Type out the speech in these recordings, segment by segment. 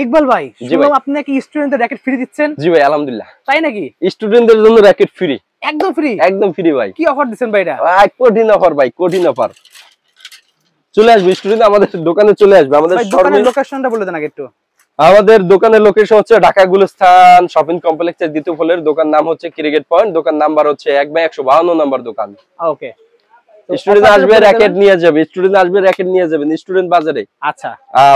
ইকবাল ভাই, শুনলাম আপনি নাকি স্টুডেন্টদের র‍্যাকেট ফ্রি দিচ্ছেন? জি ভাই, আলহামদুলিল্লাহ। তাই নাকি? স্টুডেন্টদের জন্য র‍্যাকেট ফ্রি, একদম ফ্রি? একদম ফ্রি ভাই। কি অফার দিচ্ছেন ভাই এটা? কঠিন অফার ভাই, কঠিন অফার। চলে আসবে স্টুডেন্ট আমাদের দোকানে, চলে আসবে আমাদের দোকানের লোকেশনটা বলে দেন আগে একটু। আমাদের দোকানের লোকেশন হচ্ছে ঢাকা গুলিস্তান শপিং কমপ্লেক্সের দ্বিতীয় ফ্লোরের, দোকান নাম হচ্ছে ক্রিকেট পয়েন্ট, দোকান নাম্বার হচ্ছে 1/152 নম্বর দোকান। ওকে, স্টুডেন্ট আসবে র‍্যাকেট নিয়ে যাবে, স্টুডেন্ট আসবে র‍্যাকেট নিয়ে যাবেন স্টুডেন্ট বাজারে। আচ্ছা,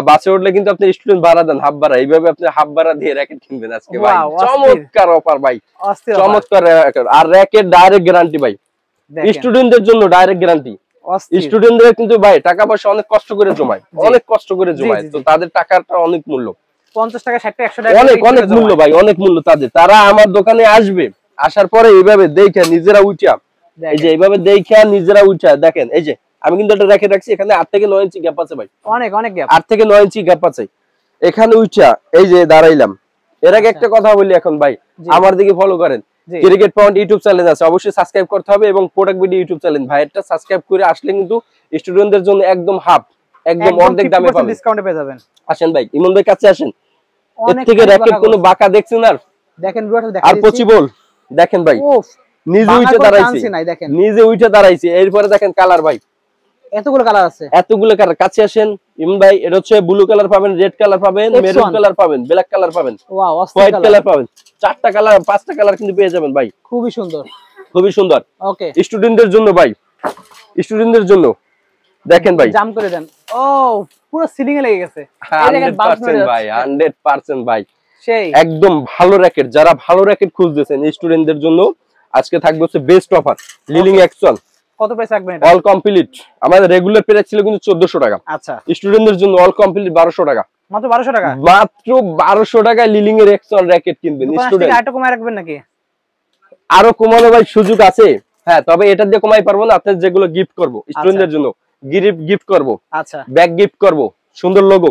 বাসে উঠলে কিন্তু আপনি স্টুডেন্ট ভাড়া দেন, হাফ ভাড়া, এইভাবে আপনি হাফ ভাড়া দিয়ে র‍্যাকেট কিনবেন আজকে ভাই। চমৎকার অফার ভাই, চমৎকার। আর র‍্যাকেট ডাইরেক্ট গ্যারান্টি ভাই, স্টুডেন্টদের জন্য ডাইরেক্ট গ্যারান্টি। স্টুডেন্টদের কিন্তু ভাই টাকা পয়সা অনেক কষ্ট করে জমায়, অনেক কষ্ট করে জমায়, তো তাদের টাকাটা অনেক মূল্য। 50 টাকা 60 টাকা 100 টাকা অনেক অনেক মূল্য ভাই, অনেক মূল্য তাদের। তারা আমার দোকানে আসবে, আসার পরে এইভাবে দেখে নিজেরা উঠা, এই যে এইভাবে দেখে নিজেরা উঠা দেখেন। এই যে আমি কিন্তু একটা রেখে রাখছি, এখানে 8 থেকে 9 ইঞ্চি গ্যাপ আছে ভাই, অনেক অনেক গ্যাপ, 8 থেকে 9 ইঞ্চি গ্যাপ আছে। এখানে উঠা এই যে দাঁড়াইলাম। এর আগে একটা কথা বলি এখন ভাই, আমার দিকে ফলো করেন। ক্রিকেট পয়েন্ট ইউটিউব চ্যানেল আছে, অবশ্যই সাবস্ক্রাইব করতে হবে, এবং প্রোডাক্ট ভিডিও ইউটিউব চ্যানেল ভাই, এটা সাবস্ক্রাইব করে আসলে কিন্তু স্টুডেন্টদের জন্য একদম হাফ, একদম অর্ধেক দামে পাবেন, ডিসকাউন্টে পেয়ে যাবেন। আসেন ভাই, ইমন ভাই কাছে আসেন। এর থেকে র‍্যাকেট কোনো বাঁকা দেখছেন? আর দেখেন ভিউয়ার দেখেন, আর পসিবল দেখেন ভাই, নিজে উঠে দাঁড়াইছে, নিজে উঠে দাঁড়াইছে। এরপরে দেখেন কালার ভাই, এতগুলো কালার আছে, এতগুলো কালার। কাছে আসেন ইমন ভাই, এটা হচ্ছে ব্লু কালার পাবেন, রেড কালার পাবেন, মেরুন কালার পাবেন, ব্ল্যাক কালার পাবেন, ওয়াও, হোয়াইট কালার পাবেন। 4টা কালার 5টা কালার কিন্তু পেয়ে যাবেন ভাই, খুবই সুন্দর, খুবই সুন্দর। ওকে, স্টুডেন্টদের জন্য ভাই, স্টুডেন্টদের জন্য দেখেন ভাই, জাম করে দেন। ও পুরো সিলিং এ লেগে গেছে। 100% ভাই, 100% ভাই, সেই একদম ভালো র‍্যাকেট। যারা ভালো র‍্যাকেট খুঁজতেছেন স্টুডেন্টদের জন্য আজকে থাকবে হচ্ছে বেস্ট অফার, লিলিং অ্যাকশন। কত প্রাইস রাখবেন এটা? অল কমপ্লিট আমাদের রেগুলার প্রাইস ছিল কিন্তু 1400 টাকা। আচ্ছা, স্টুডেন্টদের জন্য অল কমপ্লিট 1200 টাকা, মাত্র 1200 টাকা, মাত্র 1200 টাকায় লিলিং এর অ্যাকশন র‍্যাকেট কিনবেন স্টুডেন্ট। আরেকটু কমায় রাখবেন নাকি? আরো কমানো ভাই সুযোগ আছে, হ্যাঁ, তবে এটা দিয়ে কমাই পারবো না। আপনাদের যেগুলো গিফট করব স্টুডেন্টদের জন্য, গিফট করব, আচ্ছা, ব্যাগ গিফট করব, সুন্দর লোগো,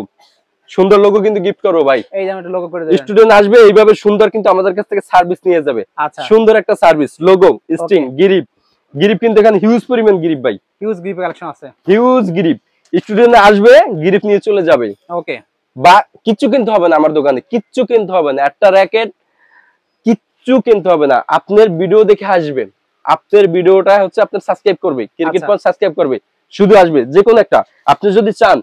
সুন্দর লোগো কিন্তু গিফট করব ভাই। এই যে আমি একটা লোগো করে দেব, স্টুডেন্ট আসবে এইভাবে সুন্দর কিন্তু আমাদের কাছ থেকে সার্ভিস নিয়ে যাবে। আচ্ছা, সুন্দর একটা সার্ভিস, লোগো, স্টিং, গিফট কিন্তু এখানে হিউজ পরিমাণ গিফট ভাই, হিউজ গিফট কালেকশন আছে, হিউজ গিফট। স্টুডেন্ট আসবে গিফট নিয়ে চলে যাবে। ওকে, বা কিচ্ছু কিনতে হবে না আমার দোকানে, কিচ্ছু কিনতে হবে না, একটা র‍্যাকেট কিচ্ছু কিনতে হবে না। আপনার ভিডিও দেখে আসবেন, আপনার ভিডিওটা হচ্ছে আপনার সাবস্ক্রাইব করবে, ক্রিকেট পয়েন্ট সাবস্ক্রাইব করবে, শুধু আসবে। যে কোনো একটা, আপনি যদি চান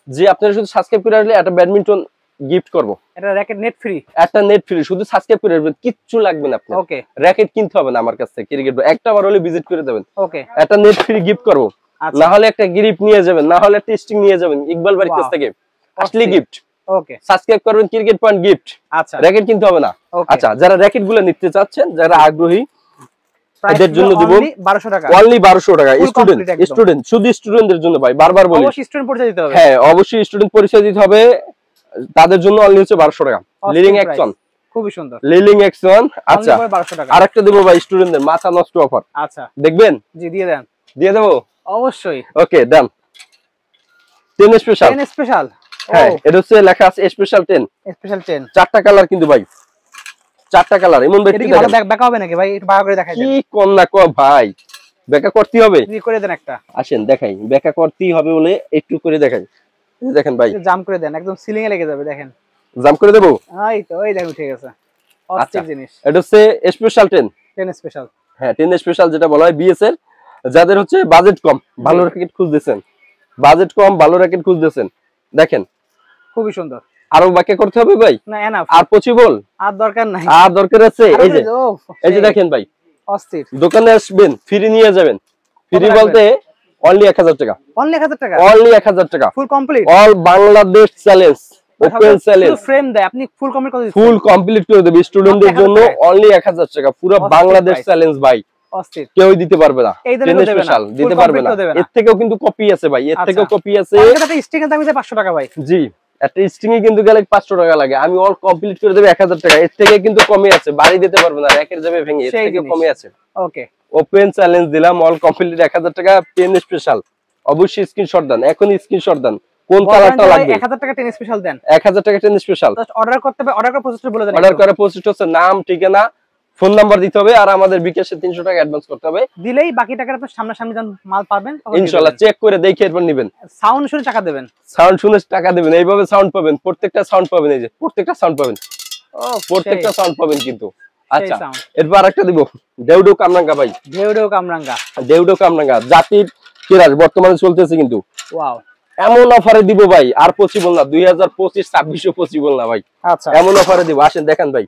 যে আপনারা শুধু সাবস্ক্রাইব করে আসলে একটা ব্যাডমিন্টন গিফট করব, এটা র‍্যাকেট নেট ফ্রি, একটা নেট ফ্রি, শুধু সাবস্ক্রাইব করে আসবেন, কিচ্ছু লাগবে না আপনার। ওকে, র‍্যাকেট কিনতে হবে না আমার কাছ থেকে, ক্রিকেট একটা বার হলে ভিজিট করে দেবেন। ওকে, একটা নেট ফ্রি গিফট করব, না হলে একটা গিফট নিয়ে যাবেন, না হলে একটা স্টিং নিয়ে যাবেন ইকবাল ভাইয়ের কাছ থেকে, আসলে গিফট। ওকে, সাবস্ক্রাইব করবেন, ক্রিকেট পয়েন্ট গিফট। আচ্ছা, র‍্যাকেট কিনতে হবে না। আচ্ছা, যারা র‍্যাকেট গুলো নিতে চাচ্ছেন, যারা আগ্রহী, এদের জন্য দিব 1200 টাকা, অনলি 1200 টাকা। স্টুডেন্ট শুধু স্টুডেন্টদের জন্য ভাই, বারবার বলি, অবশ্যই স্টুডেন্ট পরিচয় দিতে হবে। হ্যাঁ, অবশ্যই স্টুডেন্ট পরিচয় দিতে হবে, তাদের জন্য অনলি হচ্ছে 1200 টাকা, লিলিং অ্যাকশন, খুবই সুন্দর লিলিং অ্যাকশন। আচ্ছা, 1200 টাকা। আরেকটা দেব ভাই স্টুডেন্টদের, মাথা নষ্ট অফার। আচ্ছা, দেখবেন? জি, দিয়ে দেন, দিয়ে দেব, অবশ্যই। ওকে, ডান। 10 স্পেশাল, 10 স্পেশাল, হ্যাঁ, এটা হচ্ছে লেখা আছে স্পেশাল 10, স্পেশাল 10। 4টা কালার কিন্তু ভাই, 4টা কালার। এমন ভাই, এটা কি ভালো ব্যাক হবে নাকি ভাই? একটু ভালো করে দেখাই দেন। কি কম না কো ভাই, ব্যাকা করতে হবে, জি করে দেন একটা। আসেন দেখাই, ব্যাকা করতেই হবে বলে একটু করে দেখাই। দেখেন ভাই, জাম করে দেন, একদম সিলিং এ লেগে যাবে। দেখেন, জাম করে দেব, এই তো, এই দেখুন, ঠিক আছে, অস্থির জিনিস। এটা হচ্ছে স্পেশাল 10, 10 স্পেশাল, হ্যাঁ, 10 স্পেশাল যেটা বলা হয় বিএস এর। যাদের হচ্ছে বাজেট কম, ভালো র‍্যাকেট খুঁজতেছেন, বাজেট কম ভালো র‍্যাকেট খুঁজতেছেন, দেখেন, খুবই সুন্দর। আরো বাকি করতে হবে ভাই? না, এনাফ। আর পসিবল? আর দরকার নাই, আর দরকার আছে। এই যে, এই যে দেখেন ভাই, অস্থির। দোকানে আসবেন, ফ্রি নিয়ে যাবেন। ফ্রি বলতে অনলি 1000 টাকা, অনলি 1000 টাকা, অনলি 1000 টাকা, full complete, all Bangladesh challenge, open challenge. শুধু ফ্রেম দেয়, আপনি ফুল কমপ্লিট করে দিচ্ছেন, ফুল কমপ্লিট করে দেব স্টুডেন্টদের জন্য, অনলি 1000 টাকা, পুরো বাংলাদেশ চ্যালেঞ্জ ভাই, অস্থির, কেউ দিতে পারবে না, স্পেশাল দিতে পারবে না। এর থেকেও কিন্তু কপি আছে ভাই, এর থেকেও কপি আছে। একটা স্টিং এর দাম 500 টাকা ভাই, জি, একটা স্ট্রিং এ কিন্তু গেলে 500 টাকা লাগে, আমি অল কমপ্লিট করে দেব 1000 টাকা। এর থেকে কিন্তু কমে আছে, বাড়ি দিতে পারবে না, র‍্যাকের যাবে ভেঙে, এর থেকে কমে আছে। ওকে, ওপেন চ্যালেঞ্জ দিলাম, অল কমপ্লিট 1000 টাকা, 10 স্পেশাল। অবশ্যই স্ক্রিনশট দেন, এখনই স্ক্রিনশট দেন, কোন কালারটা লাগবে। 1000 টাকা 10 স্পেশাল দেন, 1000 টাকা 10 স্পেশাল। জাস্ট অর্ডার করতে হবে, অর্ডার করার প্রসেসটা বলে দেন। অর্ডার করার প্রসেসটা হচ্ছে নাম, ঠিকানা, ফোন নাম্বার দিতে হবে আর আমাদের বিকাশে 300 টাকা অ্যাডভান্স করতে হবে, দিলেই বাকি টাকাটা আপনি সামনাসামনি যখন মাল পাবেন ইনশাআল্লাহ চেক করে দেখে এরপর নেবেন। সাউন্ড শুনে টাকা দেবেন, সাউন্ড শুনে টাকা দেবেন, এইভাবে সাউন্ড পাবেন, প্রত্যেকটা সাউন্ড পাবেন, এই যে প্রত্যেকটা সাউন্ড পাবেন, প্রত্যেকটা সাউন্ড পাবেন কিন্তু। আচ্ছা এরপর আরেকটা দিব, দেউডো কামরাঙ্গা ভাই, দেউডো কামরাঙ্গা জাতির কিরাস বর্তমানে চলতেছে কিন্তু। ওয়াও, এমন অফারে দিব ভাই, আর পসিবল না, 2025 26 পসিবল না ভাই। আচ্ছা এমন অফারে দিব, আসেন দেখেন ভাই।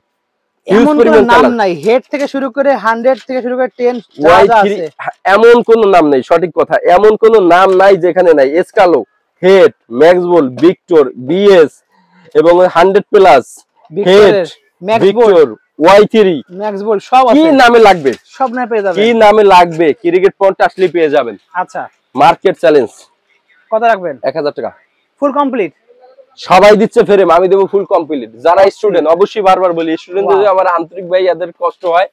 এমন কোনো নাম নাই, হেড থেকে শুরু করে 100 থেকে শুরু করে 10 যা আছে, এমন কোনো নাম নাই, সঠিক কথা, এমন কোনো নাম নাই যেখানে নাই। এসকালো, হেড, ম্যাক্সবোল, ভিক্টর, বিএস এবং 100 প্লাস, হেড, ভিক্টর, Y3, ম্যাক্সবোল সব আছে। কি নামে লাগবে সব নামে পেয়ে যাবেন, কি নামে লাগবে ক্রিকেট পয়েন্ট আসলে পেয়ে যাবেন। আচ্ছা মার্কেট চ্যালেঞ্জ কত রাখবেন? 1000 টাকা ফুল কমপ্লিট, সবাই দিচ্ছে ফ্রেম, আমি দেবো ফুল কমপ্লিট। যারা স্টুডেন্ট, অবশ্যই বারবার বলি স্টুডেন্টদের আমার আন্তরিক ভাই, এদের কষ্ট হয়,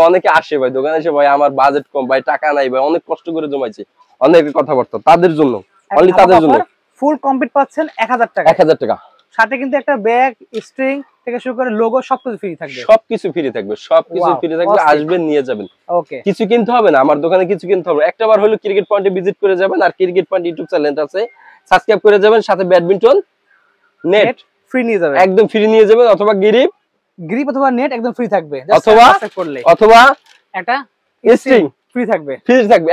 অনেকে আসে ভাই দোকানে এসে, ভাই আমার বাজেট কম ভাই, টাকা নাই ভাই, অনেক কষ্ট করে জমাইছে, অনেকের কথাবার্তা, তাদের জন্য, অনলি তাদের জন্য ফুল কমপ্লিট পাচ্ছেন 1000 টাকা। 1000 টাকা সাথে কিন্তু একটা ব্যাগ, স্ট্রিং থেকে শুরু করে লোগো সবকিছু ফ্রি থাকবে, সবকিছু ফ্রি থাকবে, সবকিছু ফ্রি থাকবে, আসবেন নিয়ে যাবেন। ওকে, কিছু কিনতে হবে না, আমার দোকানে কিছু কিনতে হবে, একটাবার হলো ক্রিকেট পয়েন্টে ভিজিট করে যাবেন, আর ক্রিকেট পয়েন্ট ইউটিউব চ্যানেল আছে, সাবস্ক্রাইব করে যাবেন, সাথে ব্যাডমিন্টন নেট ফ্রি নিয়ে যাবেন, একদম ফ্রি নিয়ে যাবেন, অথবা গ্রিপ অথবা নেট একদম ফ্রি থাকবে, অথবা একটা স্ট্রিং ফ্রি থাকবে,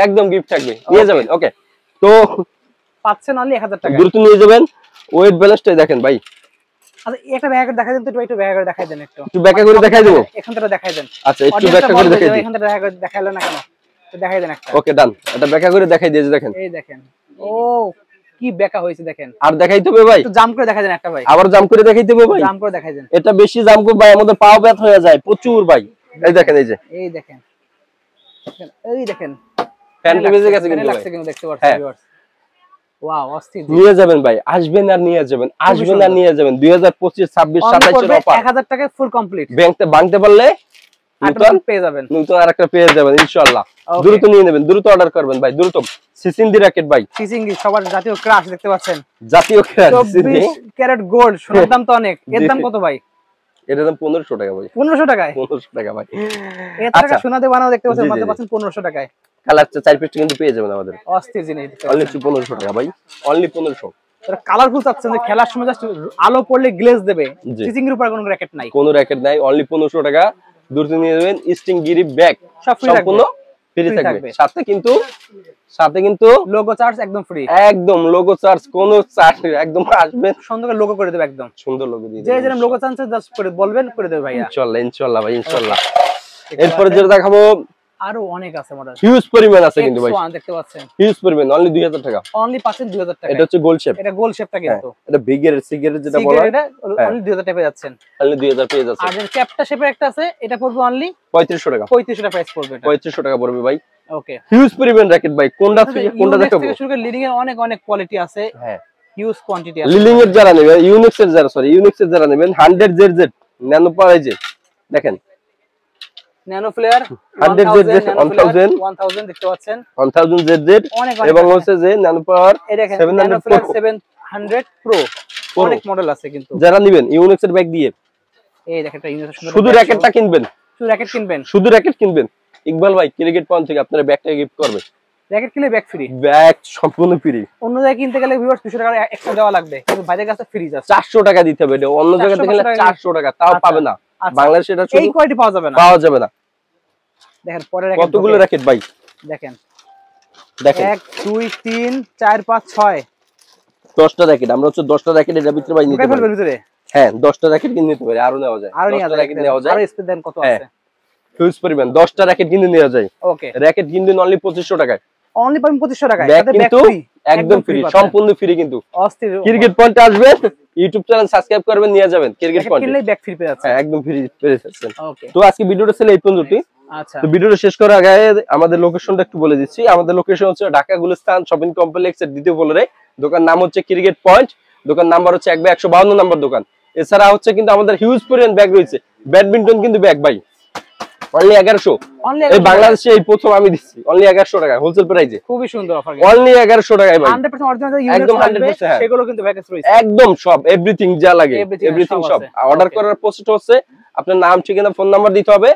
একদম গিফট থাকবে, নিয়ে যাবেন। ওকে, তো পাচ্ছেন অনলি 1000 টাকা, দ্রুত নিয়ে যাবেন। ওয়েট ব্যালেন্সটাই দেখেন ভাই। আচ্ছা একটা ব্যাগ দেখাই দেন তো, একটু ব্যাগ করে দেখাই দেন, একটু ব্যাক করে দেখাই দেব, এখান থেকে দেখাই দেন। আচ্ছা একটু ব্যাক করে দেখাই দেন, এখান থেকে দেখাইলো না কেন, তো দেখাই দেন একটা। ওকে ডান, এটা ব্যাক করে দেখাই দিয়েছি, দেখেন এই দেখেন, ও কি ব্যাকা হয়েছে দেখেন। আর দেখাইতে হবে ভাই, একটু জাম করে দেখাই দেন একটা ভাই, আবার জাম করে দেখাইতে হবে ভাই, জাম করে দেখাই দেন। এটা বেশি জাম করে ভাই আমাদের পাও ব্যথা হয়ে যায় প্রচুর ভাই। এই দেখেন, এই যে এই দেখেন, এই দেখেন ফ্যানটা বেজে গেছে কিন্তু ভাই, দেখতে পাচ্ছেন ভিউয়ার্স। ওয়াও, অস্থির। নিয়ে যাবেন ভাই, আসবেন আর নিয়ে যাবেন, আসবেন আর নিয়ে যাবেন। 2025 26 27 এর অফার, 1000 টাকায় ফুল কমপ্লিট, ব্যাংকতে ভাঙতে পারলে নতুন পেয়ে যাবেন, নতুন আরেকটা পেয়ে যাবেন ইনশাআল্লাহ। দ্রুত নিয়ে নেবেন, দ্রুত অর্ডার করবেন ভাই, দ্রুত। সিসিন্দি র‍্যাকেট ভাই, সিসিন্দি সবার জাতীয় ক্রাশ, দেখতে পাচ্ছেন জাতীয় ক্রাশ, 24 ক্যারেট গোল্ড, সোনার দাম তো অনেক, এর দাম কত ভাই? এর দাম 1500 টাকা ভাই, 1500 টাকায়, 1500 টাকা ভাই। এত টাকা সোনা দিয়ে বানানো, দেখতে পাচ্ছেন মাত্র পাচ্ছেন 1500 টাকায়। কালার 4 পিস কিন্তু পেয়ে যাবেন আমাদের, অস্থির জিনিস, অনলি 1500 টাকা ভাই, অনলি 1500। কালারফুল চাচ্ছেন যে খেলার সময় জাস্ট আলো পড়লে গ্লেজ দেবে, সিসিং এর উপর কোনো র‍্যাকেট নাই, কোনো র‍্যাকেট নাই, অনলি 1500 টাকা। দ্রুত নিয়ে যাবেন। স্টিং গিরিপ ব্যাগ সম্পূর্ণ ফ্রি থাকবে, সাথে কিন্তু লোগো চার্জ একদম ফ্রি, একদম লোগো চার্জ, কোনো চার্জ একদম, আসবেন সুন্দর লোগো করে দেবে, একদম সুন্দর লোগো দিয়ে যে যেরকম লোগো চার্জ জাস্ট করে বলবেন, করে দেবে ভাইয়া, ইনশাআল্লাহ ইনশাআল্লাহ ভাই, ইনশাআল্লাহ। এরপর যেটা দেখাবো আরো অনেক আছে মডেল, হিউজ পরিমাণ আছে কিন্তু ভাই, দেখতে পাচ্ছেন হিউজ পরিমাণ, অনলি 2000 টাকা, অনলি পাচ্ছেন 2000 টাকা। এটা হচ্ছে গোল শেপ, এটা গোল শেপটা কিন্তু, এটা বিগের সিগারেট যেটা বলা হয়, এটা অনলি 2000 টাকা পেয়ে যাচ্ছেন, অনলি 2000 পেয়ে যাচ্ছে। আর যে ক্যাপটা শেপের একটা আছে, এটা পড়বে অনলি 3500 টাকা, 3500 টাকা প্রাইস পড়বে, এটা 3500 টাকা পড়বে ভাই। ওকে, হিউজ পরিমাণ র‍্যাকেট ভাই, কোনটা দেখাবো? শুরু করে লিডিং এর অনেক অনেক কোয়ালিটি আছে, হ্যাঁ হিউজ কোয়ান্টিটি আছে। লিডিং এর যারা নেবেন, ইউনিক্সের যারা নেবেন, 100 জেড ন্যানো পাওয়ার, দেখেন ন্যানো ফ্লেয়ার 100 জেড 1000 দেখতে পাচ্ছেন, 1000 জেড, এবং হচ্ছে যে ন্যানো পাওয়ার 700 প্রো, অনেক মডেল আছে কিন্তু। যারা নেবেন ইউনিক্সের ব্যাগ দিয়ে, এই দেখেন এটা ইউনিক্স, শুধু র‍্যাকেটটা কিনবেন, শুধু র‍্যাকেট কিনবেন, ইকবাল ভাই ক্রিকেট পয়েন্ট থেকে আপনারা ব্যাগটা গিফট করবে, র‍্যাকেট কিনলে ব্যাগ ফ্রি, ব্যাগ সম্পূর্ণ ফ্রি। অন্য জায়গায় কিনতে গেলে ভিউয়ার্স 200 টাকা এক্সট্রা দেওয়া লাগবে, কিন্তু ভাইদের কাছে ফ্রি আছে, 400 টাকা দিতে হবে, এটা অন্য জায়গা থেকে 400 টাকা, তাও পাবে না বাংলাদেশে, এটা এই কোয়ালিটি পাওয়া যাবে না। দেখেন পরে কতগুলো র‍্যাকেট ভাই, দেখেন 1 2 3 4 5 6 10টা র‍্যাকেট, আমরা হচ্ছে 10টা র‍্যাকেট এর ভিতরে ভাই নিতে পারি, হ্যাঁ 10টা র‍্যাকেট কিনে নিতে পারি, আরো নেওয়া যায়, 10টা র‍্যাকেট নেওয়া যায়, আর স্পেস দেন কত আছে, হিউজ পরিমাণ 10টা র‍্যাকেট কিনে নেওয়া যায়। ওকে, র‍্যাকেট কিনবেন অনলি 2500 টাকায়, অনলি পাবেন 2500 টাকায়, সাথে ব্যাগ ফ্রি, একদম ফ্রি, সম্পূর্ণ ফ্রি কিন্তু। অস্থির, ক্রিকেট পয়েন্টে আসবেন, ইউটিউব চ্যানেল সাবস্ক্রাইব করবেন, নিয়ে যাবেন ক্রিকেট পয়েন্টে, কিনলেই ব্যাগ ফ্রি পেয়ে যাচ্ছেন, একদম ফ্রি পেয়ে যাচ্ছেন। ওকে, তো আজকে ভিডিওটা ছিল এই পর্যন্তই। আচ্ছা, তো ভিডিওটা শেষ করার আগে আমাদের লোকেশনটা একটু বলে দিচ্ছি। আমাদের লোকেশন হচ্ছে ঢাকা গুলিস্তান শপিং কমপ্লেক্সের দ্বিতীয় ফ্লোরে, দোকান নাম হচ্ছে ক্রিকেট পয়েন্ট, দোকান নাম্বার হচ্ছে 152 নম্বর দোকান। এছাড়া হচ্ছে কিন্তু আমাদের হিউজ পরিমাণ ব্যাগ রয়েছে, ব্যাডমিন্টন কিন্তু ব্যাগ ভাই অনলি 1100, এই বাংলাদেশে এই প্রথম আমি দিচ্ছি অনলি 1100 টাকা হোলসেল প্রাইসে, খুবই সুন্দর অফার, অনলি 1100 টাকায় ভাই, 100% অরিজিনাল একদম 100%, সেগুলো কিন্তু ব্যাগেস রয়েছে, একদম সব এভরিথিং যা লাগে, এভরিথিং সব। অর্ডার করার প্রসেস হচ্ছে আপনার নাম, ঠিকানা, ফোন নাম্বার দিতে হবে,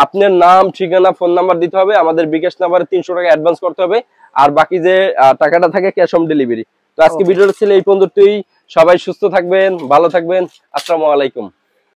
আপনার নাম, ঠিকানা, ফোন নাম্বার দিতে হবে, আমাদের বিকাশ নাম্বারে 300 টাকা অ্যাডভান্স করতে হবে, আর বাকি যে টাকাটা থাকে ক্যাশ অন ডেলিভারি। তো আজকে ভিডিওটা ছিল এই পর্যন্তই। সবাই সুস্থ থাকবেন, ভালো থাকবেন। আসসালামু আলাইকুম।